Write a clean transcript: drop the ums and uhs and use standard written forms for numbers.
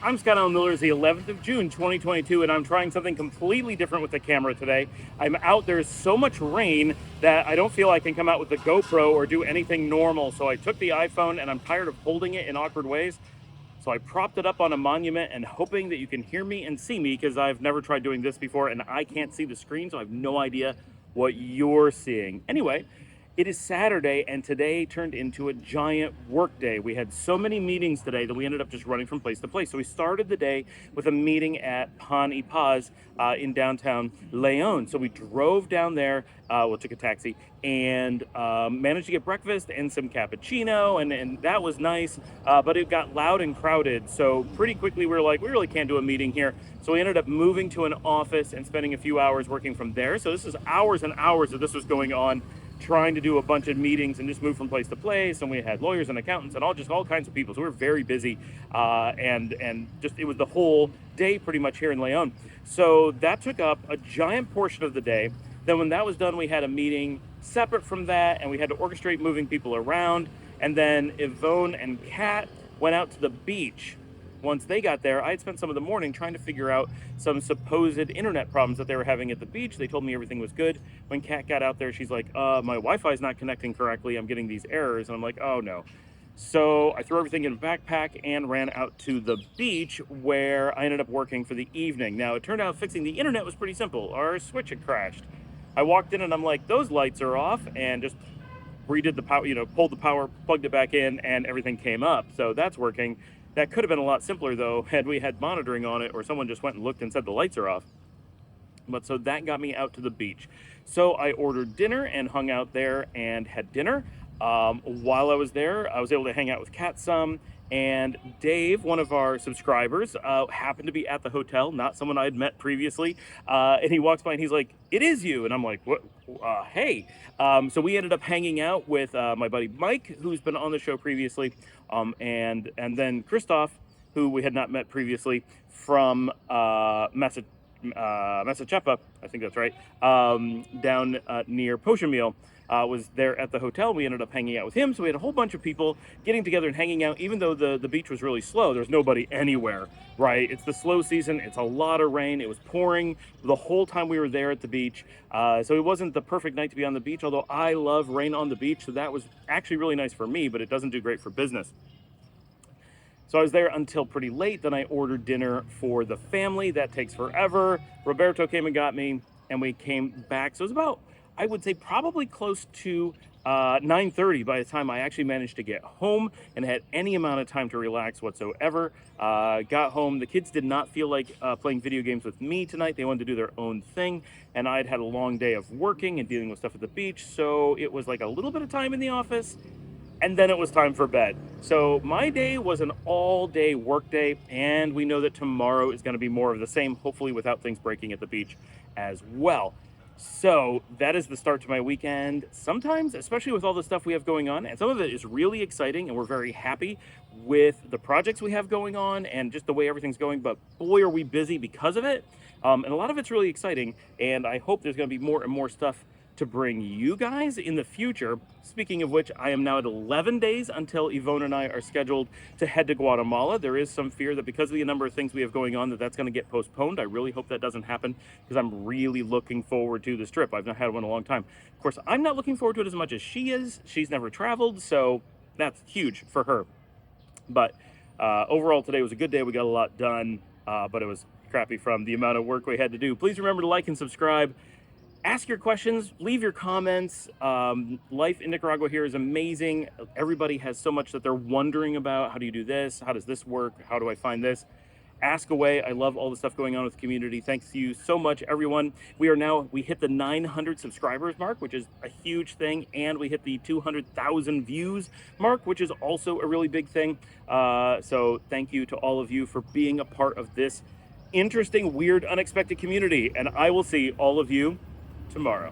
I'm Scott Allen Miller. It's the 11th of June, 2022, and I'm trying something completely different with the camera today. I'm out. There's so much rain that I don't feel I can come out with the GoPro or do anything normal. So I took the iPhone, and I'm tired of holding it in awkward ways. So I propped it up on a monument and hoping that you can hear me and see me, because I've never tried doing this before and I can't see the screen, so I have no idea what you're seeing. Anyway, it is Saturday, and today turned into a giant work day. We had so many meetings today that we ended up just running from place to place. So we started the day with a meeting at Pan y Paz in downtown Leon. So we drove down there, took a taxi, and managed to get breakfast and some cappuccino, and that was nice, but it got loud and crowded. So pretty quickly we were like, we really can't do a meeting here. So we ended up moving to an office and spending a few hours working from there. So this is hours and hours that this was going on, trying to do a bunch of meetings and just move from place to place. And we had lawyers and accountants and all kinds of people. So we were very busy, and just it was the whole day pretty much here in Leon. So that took up a giant portion of the day. Then when that was done, we had a meeting separate from that, and we had to orchestrate moving people around. And then Yvonne and Kat went out to the beach. Once they got there, I had spent some of the morning trying to figure out some supposed internet problems that they were having at the beach. They told me everything was good. When Kat got out there, she's like, my Wi-Fi is not connecting correctly. I'm getting these errors. And I'm like, oh no. So I threw everything in a backpack and ran out to the beach, where I ended up working for the evening. Now, it turned out fixing the internet was pretty simple. Our switch had crashed. I walked in and I'm like, those lights are off, and just redid the power, pulled the power, plugged it back in, and everything came up. So that's working. That could have been a lot simpler, though, had we had monitoring on it, or someone just went and looked and said the lights are off. But so that got me out to the beach. So I ordered dinner and hung out there and had dinner. While I was there, I was able to hang out with Kat some. And Dave, one of our subscribers, happened to be at the hotel, not someone I had met previously. And he walks by and he's like, "It is you." And I'm like, "What? Hey." So we ended up hanging out with my buddy Mike, who's been on the show previously, and then Christoph, who we had not met previously, from Massachusetts, I think that's right, down near Potion Meal. Was there at the hotel. We ended up hanging out with him. So we had a whole bunch of people getting together and hanging out, even though the beach was really slow. There's nobody anywhere, right? It's the slow season. It's a lot of rain. It was pouring the whole time we were there at the beach. So it wasn't the perfect night to be on the beach, although I love rain on the beach. So that was actually really nice for me, but it doesn't do great for business. So I was there until pretty late. Then I ordered dinner for the family. That takes forever. Roberto came and got me, and we came back. So it was about, I would say, probably close to 9:30 by the time I actually managed to get home and had any amount of time to relax whatsoever. Got home. The kids did not feel like playing video games with me tonight. They wanted to do their own thing, and I'd had a long day of working and dealing with stuff at the beach. So it was like a little bit of time in the office, and then it was time for bed. So my day was an all-day work day, and we know that tomorrow is going to be more of the same, hopefully without things breaking at the beach as well. So that is the start to my weekend. Sometimes, especially with all the stuff we have going on, and some of it is really exciting, and we're very happy with the projects we have going on and just the way everything's going, but boy, are we busy because of it. And a lot of it's really exciting, and I hope there's going to be more and more stuff to bring you guys in the future. Speaking of which, I am now at 11 days until Yvonne and I are scheduled to head to Guatemala. There is some fear that because of the number of things we have going on, that's going to get postponed. I really hope that doesn't happen, because I'm really looking forward to this trip. I've not had one in a long time. Of course, I'm not looking forward to it as much as she is. She's never traveled, so that's huge for her. But overall, today was a good day. We got a lot done, but it was crappy from the amount of work we had to do. Please remember to like and subscribe. Ask your questions, leave your comments. Life in Nicaragua here is amazing. Everybody has so much that they're wondering about. How do you do this? How does this work? How do I find this? Ask away. I love all the stuff going on with the community. Thanks to you so much, everyone. We hit the 900 subscribers mark, which is a huge thing. And we hit the 200,000 views mark, which is also a really big thing. So thank you to all of you for being a part of this interesting, weird, unexpected community. And I will see all of you tomorrow.